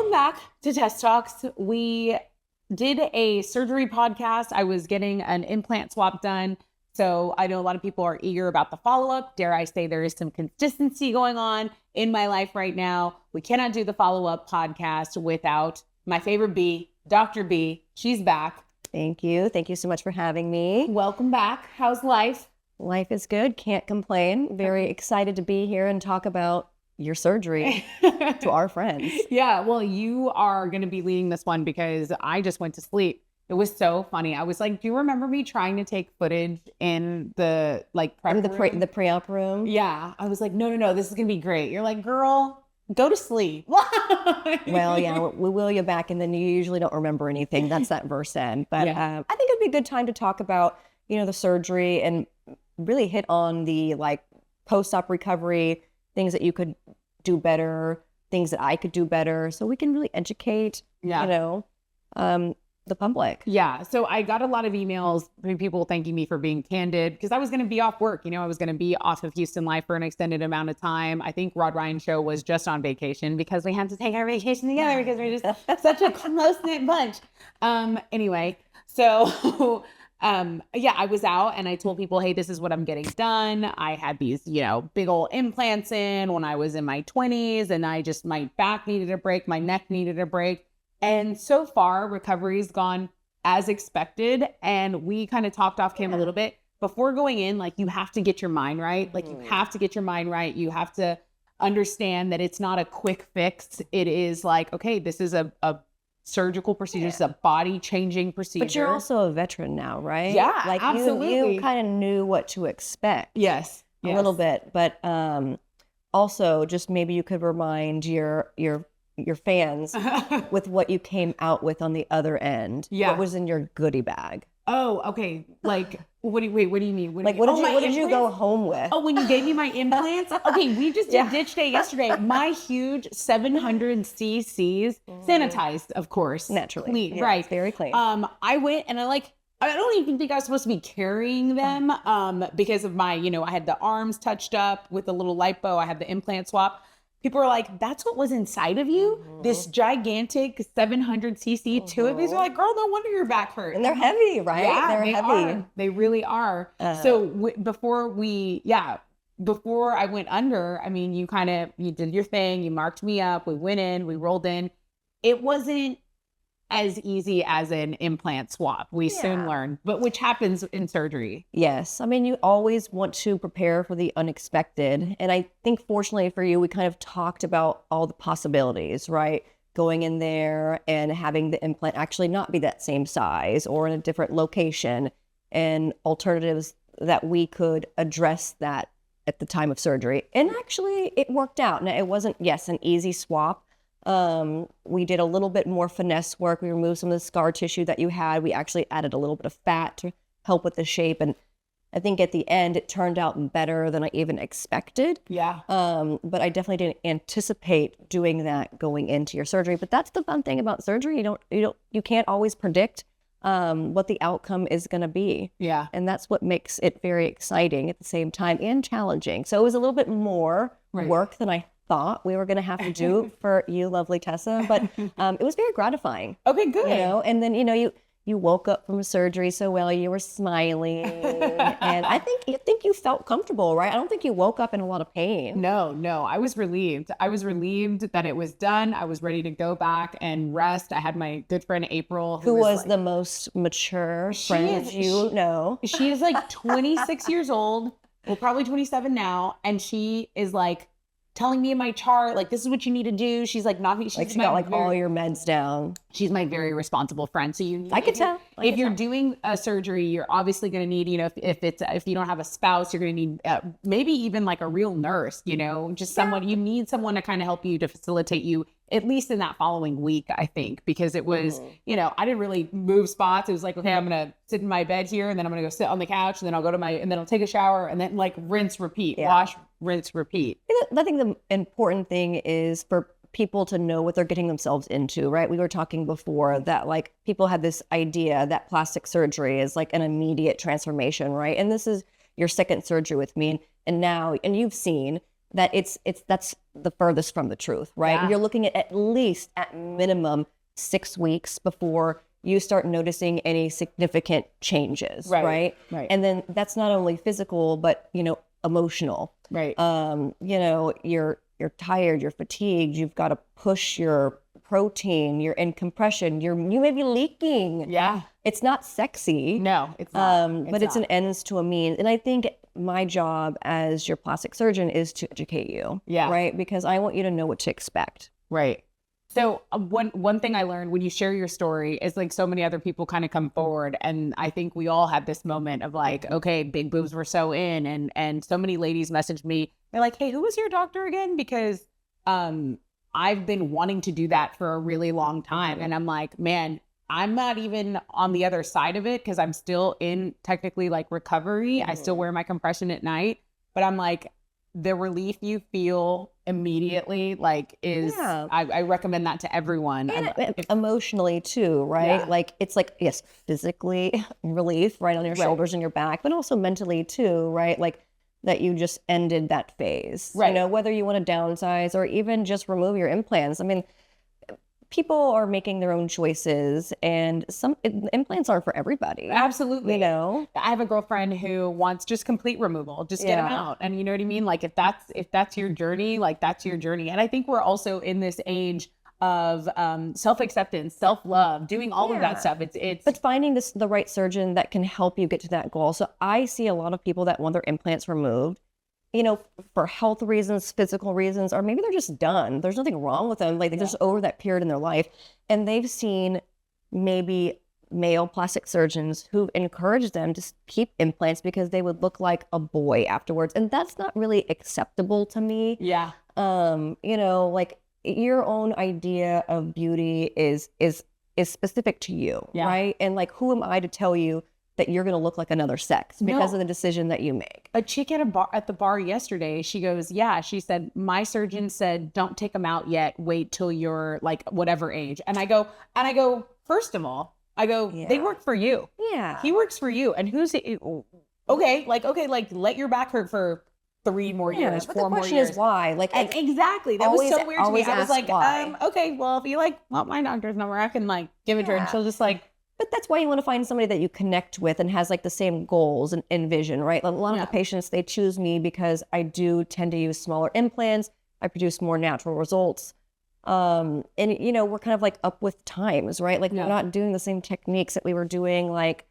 Welcome back to Test Talks. We did a surgery podcast. I was getting an implant swap done. So I know a lot of people are eager about the follow-up. Dare I say there is some consistency going on in my life right now. We cannot do the follow-up podcast without my favorite B, Dr. B. She's back. Thank you. Thank you so much for having me. Welcome back. How's life? Life is good. Can't complain. Very excited to be here and talk about your surgery to our friends. Yeah, well, you are going to be leading this one because I just went to sleep. It was so funny. I was like, do you remember me trying to take footage in the prep room? The pre-op room? Yeah. I was like, no, this is going to be great. You're like, girl, go to sleep. Well, yeah, we will you back, and then you usually don't remember anything. That's that verse end. But I think it'd be a good time to talk about, the surgery and really hit on the post-op recovery, things that you could do better, things that I could do better, so we can really educate, the public. Yeah. So I got a lot of emails from people thanking me for being candid because I was going to be off work. I was going to be off of Houston Life for an extended amount of time. I think Rod Ryan's show was just on vacation because we had to take our vacation together because we're just such a close-knit bunch. Anyway, so I was out and I told people, hey, this is what I'm getting done. I had these, big old implants in when I was in my 20s, and my back needed a break. My neck needed a break. And so far, recovery's gone as expected. And we kind of talked off cam a little bit before going in. You have to get your mind right. You have to get your mind right. You have to understand that it's not a quick fix. It is okay, this is a surgical procedure. It's a body changing procedure. But you're also a veteran now, right? Yeah, absolutely. You kind of knew what to expect. Yes. A little bit, but also just maybe you could remind your fans with what you came out with on the other end. Yeah. What was in your goodie bag? Oh, okay. What do you mean? What did you go home with? Oh, when you gave me my implants? Okay, we just did ditch day yesterday. My huge 700 cc's, sanitized, of course. Naturally. Clean, yeah, right. Very clean. I went and I don't even think I was supposed to be carrying them because of my, I had the arms touched up with a little lipo. I had the implant swap. People are like, that's what was inside of you? This gigantic 700 cc two of these are like, girl, no wonder your back hurt. And they're heavy, right? Yeah, they're heavy. Are. They really are. So before I went under, you did your thing. You marked me up. We went in, we rolled in. It wasn't as easy as an implant swap. We soon learned, but which happens in surgery. Yes. You always want to prepare for the unexpected. And I think fortunately for you, we kind of talked about all the possibilities, right? Going in there and having the implant actually not be that same size or in a different location, and alternatives that we could address that at the time of surgery. And actually it worked out. Now it wasn't, an easy swap. We did a little bit more finesse work. We removed some of the scar tissue that you had. We actually added a little bit of fat to help with the shape. And I think at the end, it turned out better than I even expected. Yeah. But I definitely didn't anticipate doing that going into your surgery. But that's the fun thing about surgery. You can't always predict, what the outcome is going to be. Yeah. And that's what makes it very exciting at the same time and challenging. So it was a little bit more work than I thought we were going to have to do for you, lovely Tessa, but it was very gratifying. Okay, good. And then you woke up from surgery so well, you were smiling, and I think you felt comfortable, right? I don't think you woke up in a lot of pain. No, I was relieved. I was relieved that it was done. I was ready to go back and rest. I had my good friend April, who was the most mature friend you know. She is 26 years old. Well, probably 27 now, and she is telling me in my chart, this is what you need to do. She's knocking. She got all your meds down. She's my very responsible friend. So I could tell. If you're doing a surgery, you're obviously going to need, if you don't have a spouse, you're going to need maybe even a real nurse, just someone, you need someone to kind of help you, to facilitate you, at least in that following week, I think, because it was, I didn't really move spots. It was okay, I'm going to sit in my bed here, and then I'm going to go sit on the couch, and then I'll go to and then I'll take a shower, and then rinse, repeat, wash, rinse, repeat. I think the important thing is for people to know what they're getting themselves into, right? We were talking before that people had this idea that plastic surgery is an immediate transformation, right? And this is your second surgery with me. And now, and you've seen that that's the furthest from the truth, right? Yeah. You're looking at least at minimum 6 weeks before you start noticing any significant changes, right? Right. And then that's not only physical, but emotional. Right. You're tired, you're fatigued, you've got to push your protein, you're in compression, you may be leaking. Yeah. It's not sexy. No, it's not. But it's an ends to a means. And I think my job as your plastic surgeon is to educate you. Yeah. Right? Because I want you to know what to expect. Right. So one thing I learned when you share your story is like so many other people kind of come forward, and I think we all had this moment of like, okay, big boobs were so in, and so many ladies messaged me. They're like, hey, who was your doctor again? Because I've been wanting to do that for a really long time, and I'm like, man, I'm not even on the other side of it because I'm still in technically like recovery. I still wear my compression at night, but I'm like, the relief you feel immediately like is I recommend that to everyone. And emotionally too, right? Yeah. Like it's like, yes, physically relief right on your shoulders and your back, but also mentally too, right? Like that you just ended that phase. Right. Whether you want to downsize or even just remove your implants. I mean, people are making their own choices, and some implants aren't for everybody. Absolutely. I have a girlfriend who wants just complete removal, just get them out. And you know what I mean? Like if that's your journey, like that's your journey. And I think we're also in this age of self-acceptance, self-love, doing all of that stuff. But finding the right surgeon that can help you get to that goal. So I see a lot of people that want their implants removed, for health reasons, physical reasons, or maybe they're just done. There's nothing wrong with them. Like they're just over that period in their life. And they've seen maybe male plastic surgeons who've encouraged them to keep implants because they would look like a boy afterwards. And that's not really acceptable to me. Yeah. Like your own idea of beauty is specific to you, right? And like, who am I to tell you that you're going to look like another sex because of the decision that you make? A chick at the bar yesterday, she goes, she said, my surgeon said, don't take them out yet. Wait till you're like whatever age. And I go, first of all, they work for you. Yeah. He works for you. And who's it? Okay. Let your back hurt for 3 more years, 4 more years. The question is why? Like, exactly. That was so weird to me. I was like, why. Okay, well, if you want my doctor's number, I can like give it to her. And she'll just like, but that's why you want to find somebody that you connect with and has like the same goals and vision, right? A lot of the patients, they choose me because I do tend to use smaller implants. I produce more natural results. And we're kind of like up with times, right? Like we're not doing the same techniques that we were doing like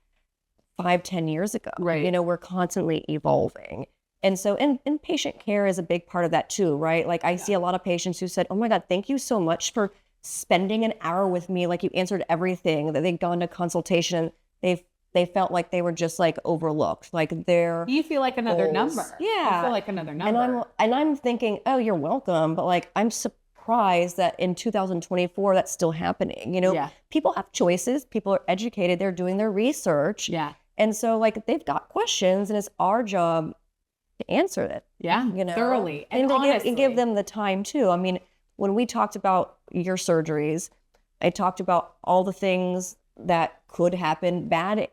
5-10 years ago. Right. We're constantly evolving. And so, and patient care is a big part of that too, right? Like I see a lot of patients who said, oh my God, thank you so much for spending an hour with me. Like you answered everything, that they'd gone to consultation. They felt like they were just like overlooked. Like you feel like another goals. number. Yeah. You feel like another number. And I'm thinking, oh, you're welcome. But like, I'm surprised that in 2024, that's still happening. People have choices. People are educated. They're doing their research. Yeah. And so like, they've got questions and it's our job to answer it. Yeah. Thoroughly. And to give them the time too. I mean, when we talked about your surgeries, I talked about all the things that could happen, bad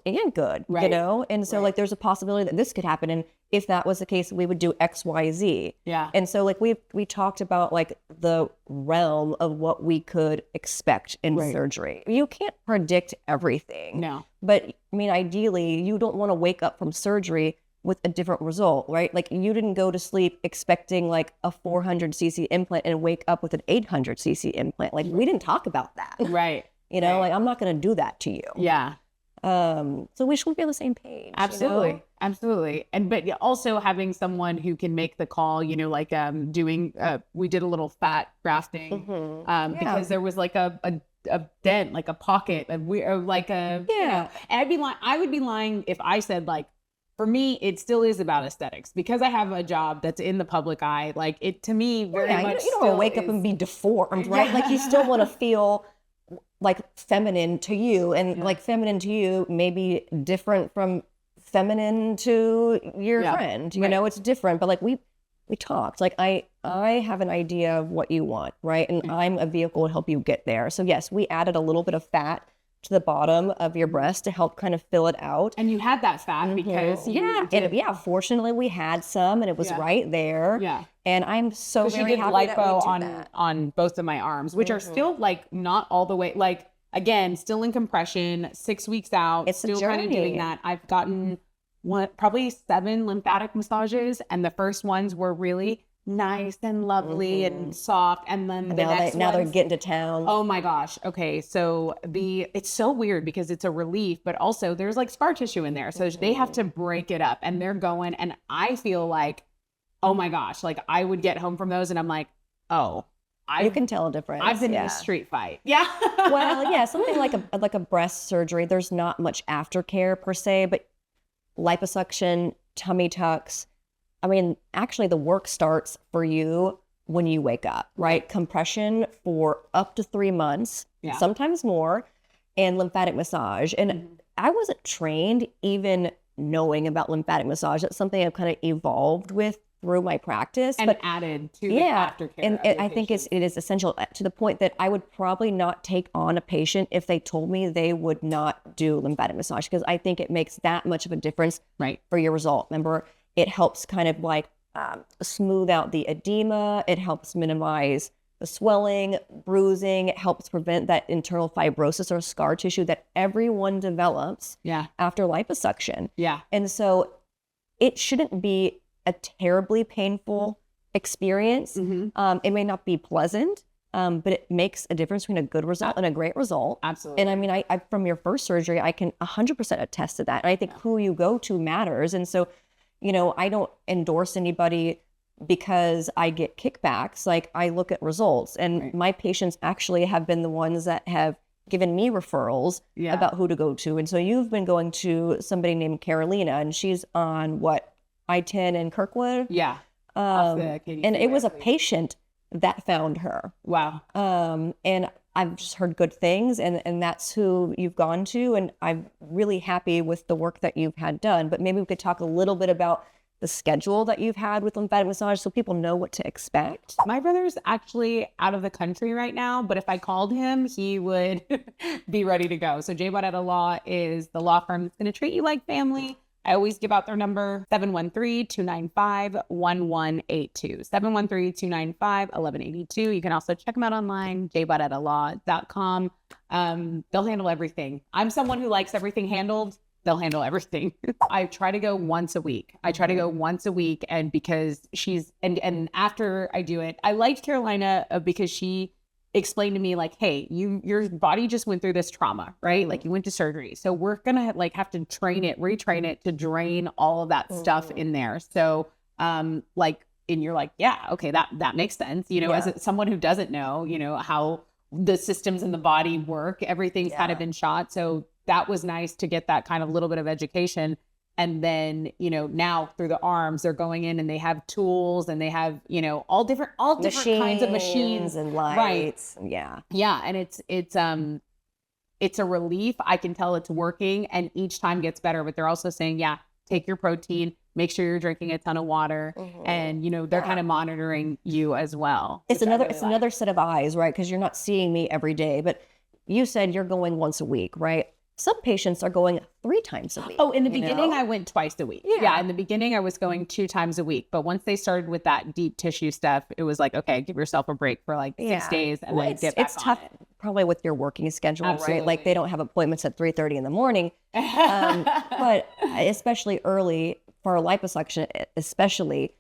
and good, right. And so like there's a possibility that this could happen. And if that was the case, we would do X, Y, Z. Yeah. And so like we talked about like the realm of what we could expect in surgery. You can't predict everything. No. But I mean, ideally, you don't want to wake up from surgery with a different result, right? Like you didn't go to sleep expecting like a 400cc implant and wake up with an 800cc implant. Like we didn't talk about that. Right. Like I'm not going to do that to you. Yeah. So we should be on the same page. Absolutely. Absolutely. But also having someone who can make the call, like doing, we did a little fat grafting because there was like a dent, like a pocket, and I would be lying if I said like, for me, it still is about aesthetics because I have a job that's in the public eye. Like it to me, very much. You don't want to wake up and be deformed, right? Like you still want to feel like feminine to you, and like feminine to you may be different from feminine to your friend. It's different, but like we talked. Like I have an idea of what you want, right? And I'm a vehicle to help you get there. So yes, we added a little bit of fat to the bottom of your breast to help kind of fill it out. And you had that fat because Fortunately we had some, and it was right there. Yeah. And I'm so very happy lipo that we did that. on both of my arms, which are still like not all the way, like again, still in compression, 6 weeks out. It's still a kind of doing journey. that. I've gotten probably 7 lymphatic massages, and the first ones were really nice and lovely and soft, and then Now they're getting to town. Oh my gosh. Okay. So it's so weird because it's a relief, but also there's like scar tissue in there. So they have to break it up, and they're going, and I feel like, oh my gosh, like I would get home from those and I'm like, oh, you can tell a difference. I've been in a street fight. Yeah. Well, yeah, something like a breast surgery, there's not much aftercare per se, but liposuction, tummy tucks, I mean, actually the work starts for you when you wake up, right? Compression for up to 3 months, sometimes more, and lymphatic massage. And I wasn't trained even knowing about lymphatic massage. That's something I've kind of evolved with through my practice. And added to the aftercare. And I think it is essential to the point that I would probably not take on a patient if they told me they would not do lymphatic massage, because I think it makes that much of a difference for your result. Remember, it helps kind of like smooth out the edema. It helps minimize the swelling, bruising. It helps prevent that internal fibrosis or scar tissue that everyone develops after liposuction. Yeah. And so it shouldn't be a terribly painful experience. It may not be pleasant, but it makes a difference between a good result and a great result. Absolutely. And I mean, I from your first surgery, I can 100% attest to that. And I think who you go to matters. And so, you know, I don't endorse anybody because I get kickbacks. Like, I look at results, and my patients actually have been the ones that have given me referrals about who to go to. And so you've been going to somebody named Carolina, and she's on I-10 in Kirkwood. Yeah. And it was a patient that found her. Wow. And I've just heard good things, and that's who you've gone to. And I'm really happy with the work that you've had done. But maybe we could talk a little bit about the schedule that you've had with lymphatic massage so people know what to expect. My brother's actually out of the country right now, but if I called him, he would be ready to go. So Barrera Law is the law firm that's going to treat you like family. I always give out their number, 713-295-1182, 713-295-1182. You can also check them out online, jbarrettalaw.com. They'll handle everything. I'm someone who likes everything handled. They'll handle everything. I try to go once a week. And because and after I do it, I liked Carolina because she explained to me like, hey, your body just went through this trauma, right? Like, you went to surgery. So we're going to like have to retrain it to drain all of that stuff in there. So and you're like, yeah, okay, that makes sense. You know, as someone who doesn't know, you know, how the systems in the body work, everything's kind of been shot. So that was nice to get that kind of little bit of education. And then, you know, now through the arms, they're going in and they have tools and they have, you know, all different kinds of machines and lights. Right. Yeah. And it's a relief. I can tell it's working, and each time gets better, but they're also saying, take your protein, make sure you're drinking a ton of water. And, you know, they're kind of monitoring you as well. It's another set of eyes, right? Because you're not seeing me every day, but you said you're going once a week, right? Some patients are going 3 times a week. Oh, in the beginning, I went twice a week. Yeah, in the beginning, I was going 2 times a week. But once they started with that deep tissue stuff, it was like, okay, give yourself a break for like 6 days and then get back It's tough, probably with your working schedule, right? Like, they don't have appointments at 3:30 in the morning. But especially early for a liposuction, especially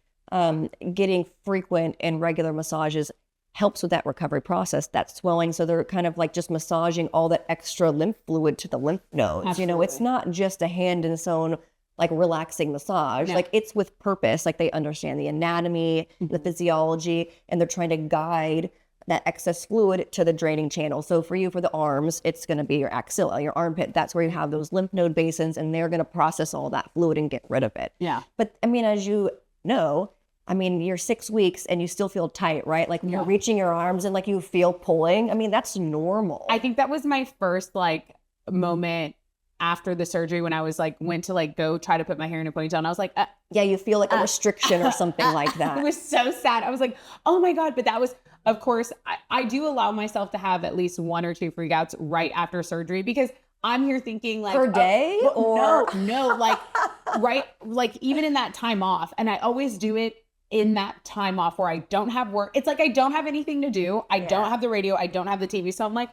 getting frequent and regular massages helps with that recovery process, that swelling. So they're kind of like just massaging all that extra lymph fluid to the lymph nodes. Absolutely. You know, it's not just a hand and sewn, like, relaxing massage. No. Like, it's with purpose. Like, they understand the anatomy, the physiology, and they're trying to guide that excess fluid to the draining channel. So for you, for the arms, it's going to be your axilla, your armpit. That's where you have those lymph node basins, and they're going to process all that fluid and get rid of it. Yeah. But I mean, as you know, I mean, you're 6 weeks and you still feel tight, right? Like, when you're reaching your arms and like you feel pulling. I mean, that's normal. I think that was my first like moment after the surgery when I was like, went to like go try to put my hair in a ponytail. And I was like, you feel like a restriction or something like that. It was so sad. I was like, oh my God. But that was, of course, I do allow myself to have at least 1 or 2 freakouts right after surgery, because I'm here thinking like per day or no, like right, like even in that time off. And I always do it in that time off where I don't have work. It's like I don't have anything to do. I don't have the radio. I don't have the TV. So I'm like,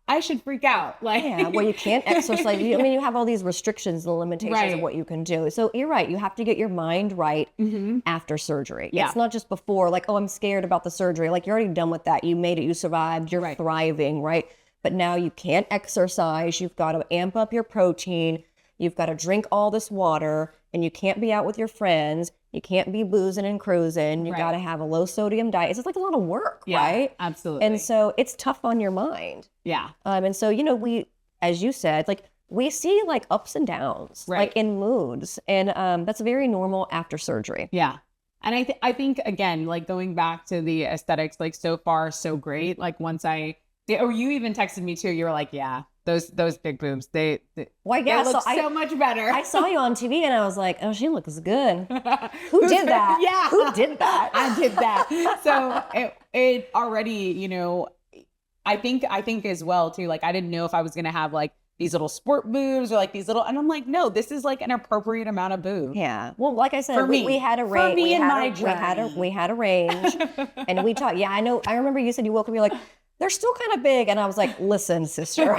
I should freak out. Like, well, you can't exercise. I mean, you have all these restrictions and limitations of what you can do. So you're right. You have to get your mind right after surgery. Yeah. It's not just before, like, oh, I'm scared about the surgery. Like, you're already done with that. You made it. You survived. You're thriving, right? But now you can't exercise. You've got to amp up your protein. You've got to drink all this water, and you can't be out with your friends. You can't be boozing and cruising. You got to have a low sodium diet. It's just like a lot of work, right? Absolutely. And so it's tough on your mind. Yeah. And so, you know, we, as you said, like we see like ups and downs, like in moods. And that's very normal after surgery. Yeah. And I think, again, like going back to the aesthetics, like so far, so great. Like once or you even texted me too. You were like, yeah, those big boobs, they look so much better. I saw you on TV and I was like, oh, she looks good. Who did that? Yeah. Who did that? I did that. So it already, you know, I think as well too, like I didn't know if I was going to have like these little sport boobs or like these little, and I'm like, no, this is like an appropriate amount of boob. Yeah. Well, like I said, we had a range. We had a range and we talked. Yeah, I know. I remember you said you woke up, you're like, they're still kind of big. And I was like, listen, sister,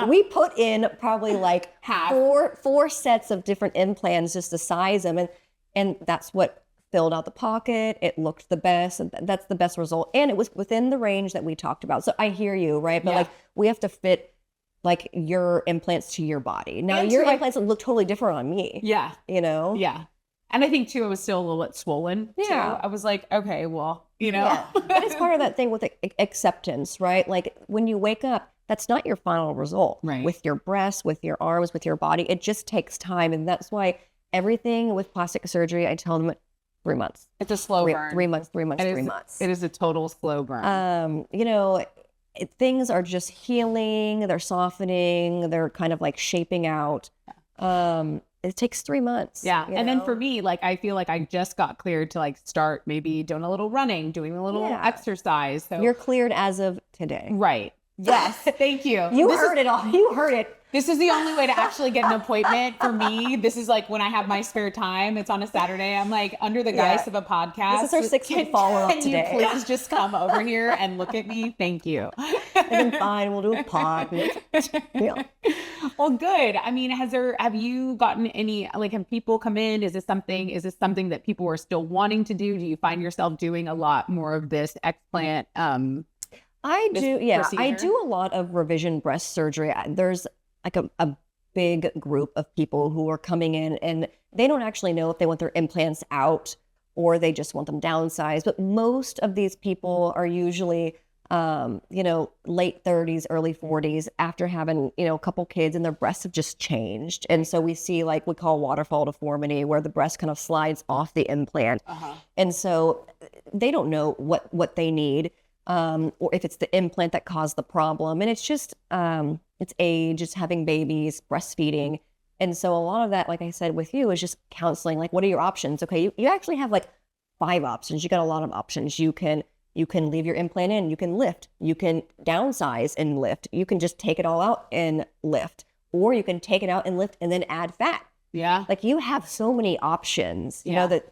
we put in probably like four sets of different implants just to size them. And that's what filled out the pocket. It looked the best. And that's the best result. And it was within the range that we talked about. So I hear you, right? But like we have to fit like your implants to your body. Now your implants look totally different on me. Yeah. You know? Yeah. And I think too, it was still a little bit swollen. Yeah. Too. I was like, okay, well, you know. Yeah. But it's part of that thing with acceptance, right? Like when you wake up, that's not your final result. Right. With your breasts, with your arms, with your body. It just takes time. And that's why everything with plastic surgery, I tell them 3 months. It's a slow burn. 3 months, 3 months, 3 months. It is a total slow burn. You know, things are just healing. They're softening. They're kind of like shaping out. It takes 3 months. Yeah. And then for me, like, I feel like I just got cleared to like start maybe doing a little running, doing a little exercise. So you're cleared as of today. Right. Yes. Thank you. You heard it all. You heard it. This is the only way to actually get an appointment for me. This is like when I have my spare time. It's on a Saturday. I'm like under the guise of a podcast. This is our 6th follow-up today. Can you please just come over here and look at me? Thank you. And then fine, we'll do a pod. Yeah. Well, good. I mean, have you gotten any, like, have people come in? Is this something that people are still wanting to do? Do you find yourself doing a lot more of this explant? I do. Yeah. Procedure? I do a lot of revision breast surgery. There's like a big group of people who are coming in and they don't actually know if they want their implants out or they just want them downsized. But most of these people are usually, you know, late 30s, early 40s after having, you know, a couple kids and their breasts have just changed. And so we see like we call waterfall deformity where the breast kind of slides off the implant. And so they don't know what they need. Or if it's the implant that caused the problem. And it's just, it's age, it's having babies, breastfeeding. And so a lot of that, like I said, with you is just counseling. Like, what are your options? Okay, you actually have like 5 options. You got a lot of options. You can leave your implant in, you can lift, you can downsize and lift. You can just take it all out and lift, or you can take it out and lift and then add fat. Yeah. Like you have so many options, you know, that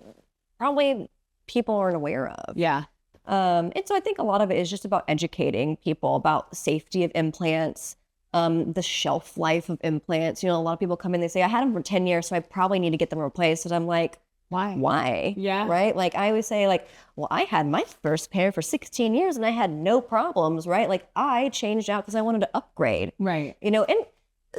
probably people aren't aware of. Yeah. And so I think a lot of it is just about educating people about the safety of implants, the shelf life of implants. You know, a lot of people come in, they say, I had them for 10 years, so I probably need to get them replaced. And I'm like, why? Yeah. Right. Like I always say like, well, I had my first pair for 16 years and I had no problems. Right. Like I changed out because I wanted to upgrade. Right. You know, and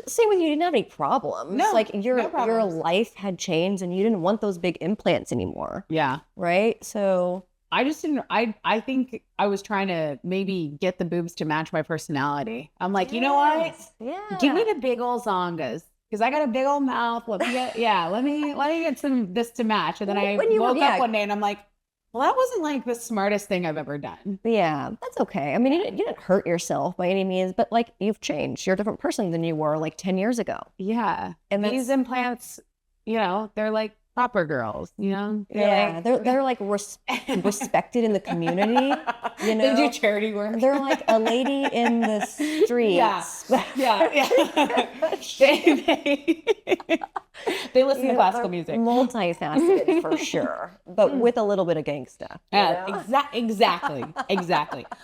same with you, didn't have any problems. No, like your life had changed and you didn't want those big implants anymore. Yeah. Right. So I just didn't, I think I was trying to maybe get the boobs to match my personality. I'm like, you know what? Yeah. Give me the big old zongas. Because I got a big old mouth. Let me get, let me get this to match. And then I woke up one day and I'm like, well, that wasn't like the smartest thing I've ever done. Yeah, that's okay. I mean, you didn't hurt yourself by any means, but like you've changed. You're a different person than you were like 10 years ago. Yeah. And these implants, you know, they're like proper girls, you know? Yeah, they're like respected in the community. You know, They do charity work. they're like a lady in the streets. Yeah. They listen to classical music. Multifaceted for sure, but with a little bit of gangsta. Exactly.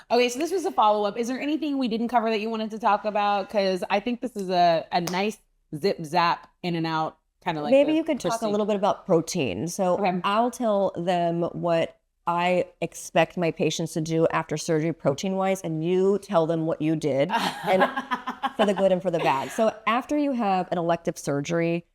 Okay, so this was a follow-up. Is there anything we didn't cover that you wanted to talk about? Because I think this is a nice zip zap in and out kind of like. Maybe you could talk a little bit about protein. So Okay. I'll tell them what I expect my patients to do after surgery protein wise, and you tell them what you did, and for the good and for the bad. So after you have an elective surgery,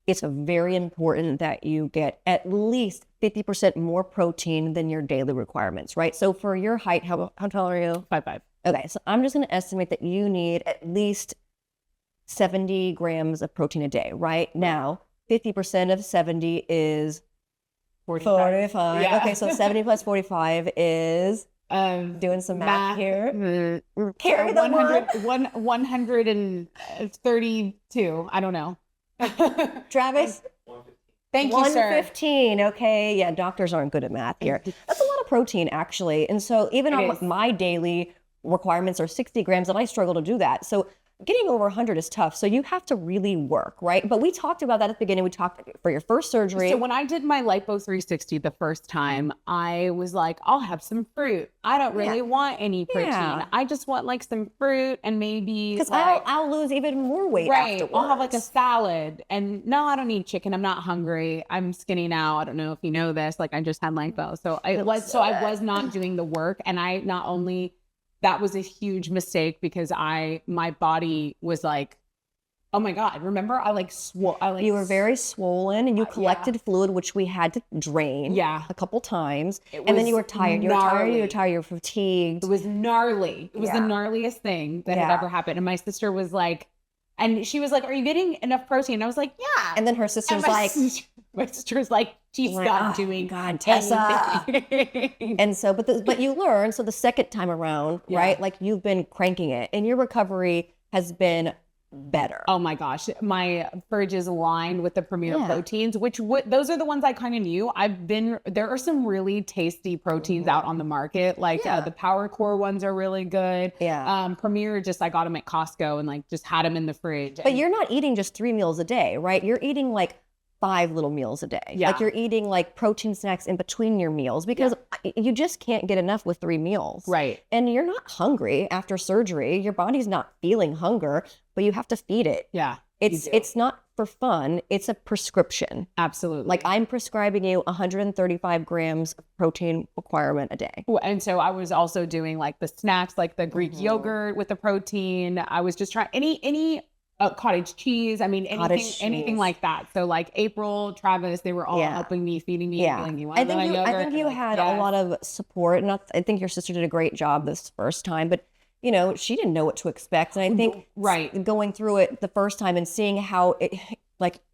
it's very important that you get at least 50% more protein than your daily requirements, right? So for your height, how tall are you? 5'5". Okay, so I'm just going to estimate that you need at least 70 grams of protein a day, right? Now, 50% of 70 is 45. Yeah. Okay, so 70 plus 45 is doing some math here. Carry the 132. I don't know. Travis? Thank you, sir. 115. Okay. Yeah, doctors aren't good at math here. That's a lot of protein, actually. And so even on my daily requirements are 60 grams, and I struggle to do that. So getting over 100 is tough. So you have to really work, right? But we talked about that at the beginning. We talked for your first surgery. So when I did my Lipo 360 the first time, I was like, I'll have some fruit. I don't really want any protein. Yeah. I just want like some fruit and maybe because like, I'll lose even more weight afterwards. I'll have like a salad. And no, I don't need chicken. I'm not hungry. I'm skinny now. I don't know if you know this. Like I just had lipo. So I was not doing the work. And I not only that was a huge mistake because my body was like, oh my God, remember? You were very swollen and you collected fluid, which we had to drain a couple times. And then you were tired. You were tired, you were fatigued. It was gnarly. It was the gnarliest thing that had ever happened. And my sister was like, and she was like, are you getting enough protein? I was like, yeah. And then her sister's like, my sister's like, she's not doing God, Tessa. And so, but you learn. So the second time around, right? Like you've been cranking it and your recovery has been better. Oh my gosh. My fridge is aligned with the Premier proteins, which those are the ones I kind of knew. There are some really tasty proteins out on the market. Like the Power Core ones are really good. Yeah. Premier, I got them at Costco and like just had them in the fridge. But you're not eating just 3 meals a day, right? You're eating like 5 little meals a day. Yeah. Like you're eating like protein snacks in between your meals because you just can't get enough with 3 meals. Right. And you're not hungry after surgery. Your body's not feeling hunger, but you have to feed it. Yeah. It's not for fun. It's a prescription. Absolutely. Like I'm prescribing you 135 grams of protein requirement a day. And so I was also doing like the snacks, like the Greek yogurt with the protein. I was just trying any cottage cheese. I mean, anything like that. So like April, Travis, they were all helping me, feeding me. Yeah. Like, I think you had a lot of support. And I think your sister did a great job this first time, but you know, she didn't know what to expect. And I think going through it the first time and seeing how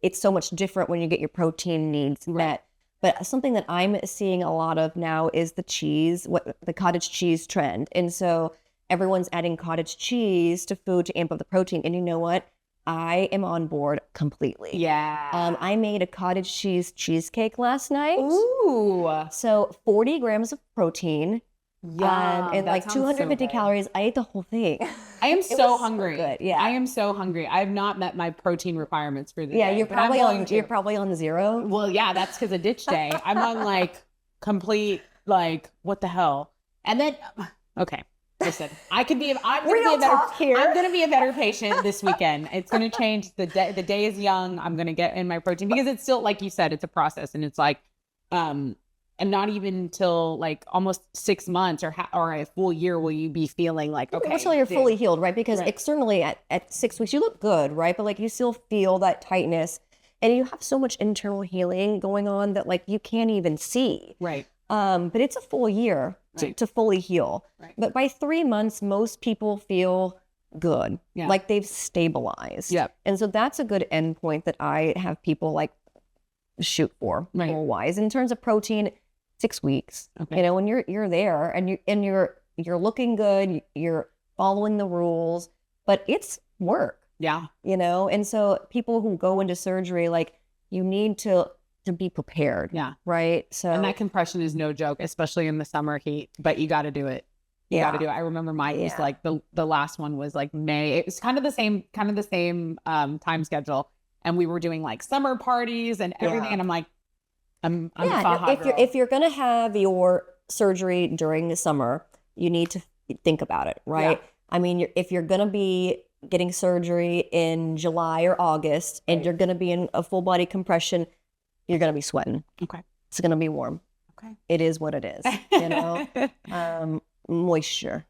it's so much different when you get your protein needs met. But something that I'm seeing a lot of now is the cottage cheese trend. And so everyone's adding cottage cheese to food to amp up the protein. And you know what? I am on board completely. Yeah. I made a cottage cheesecake last night. Ooh. So 40 grams of protein. And like 250 calories. I ate the whole thing. I am so hungry. So good. Yeah. I am so hungry. I have not met my protein requirements for the day. You're probably on 0. Well, yeah, that's because of ditch day. I'm on like complete like what the hell. And then okay. Listen, I'm gonna be a better patient this weekend. It's gonna change. The day is young. I'm gonna get in my protein because it's still, like you said, it's a process, and it's like, and not even until like almost 6 months or a full year will you be feeling like okay until you're fully healed, right? Because externally at 6 weeks you look good, right? But like you still feel that tightness, and you have so much internal healing going on that like you can't even see, right? But it's a full year to fully heal. Right. But by 3 months, most people feel good, like they've stabilized. Yep. And so that's a good endpoint that I have people like shoot for goal-wise. In terms of protein, 6 weeks. Okay. You know, when you're there and you're looking good, you're following the rules, but it's work. Yeah. You know, and so people who go into surgery, like you need to to be prepared. Yeah. Right. So And that compression is no joke, especially in the summer heat, but you got to do it. You got to do it. I remember mine was like the last one was like May. It was kind of the same time schedule. And we were doing like summer parties and everything. And I'm like, I'm a Faja girl. If you're going to have your surgery during the summer, you need to think about it, right? Yeah. I mean, if you're going to be getting surgery in July or August and you're going to be in a full body compression, you're going to be sweating. Okay. It's going to be warm. Okay. It is what it is, you know? Moisture.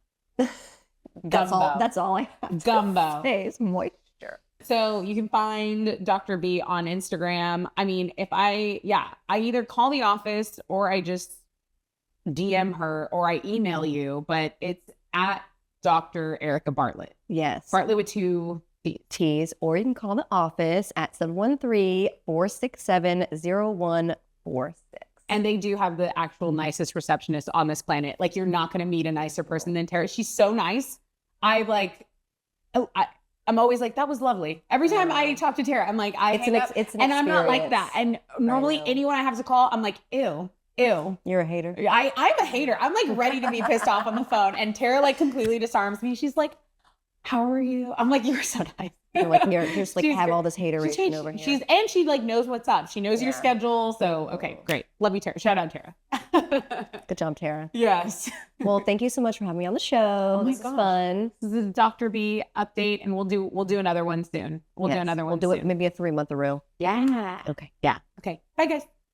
That's all I have Gumbo. to say is moisture. So you can find Dr. B on Instagram. I mean, I either call the office or I just DM her or I email you, but it's at Dr. Erica Bartlett. Yes. Bartlett with 2 T's, or you can call the office at 713-467-0146. And they do have the actual nicest receptionist on this planet. Like, you're not going to meet a nicer person than Tara. She's so nice. I'm always like, that was lovely. Every time I talk to Tara, I'm like, it's an experience. I'm not like that. And normally anyone I have to call, I'm like, ew. You're a hater. I'm a hater. I'm like ready to be pissed off on the phone. And Tara like completely disarms me. She's like, how are you? I'm like, you're so nice. You're just like have all this hateration over here. She like knows what's up. She knows your schedule. So, okay, great. Love you, Tara. Shout out Tara. Good job, Tara. Yes. Well, thank you so much for having me on the show. This is fun. This is a Dr. B update, and we'll do another one soon. We'll do another one. We'll do it maybe a 3-month-a-row. Yeah. Okay. Yeah. Okay. Bye, guys.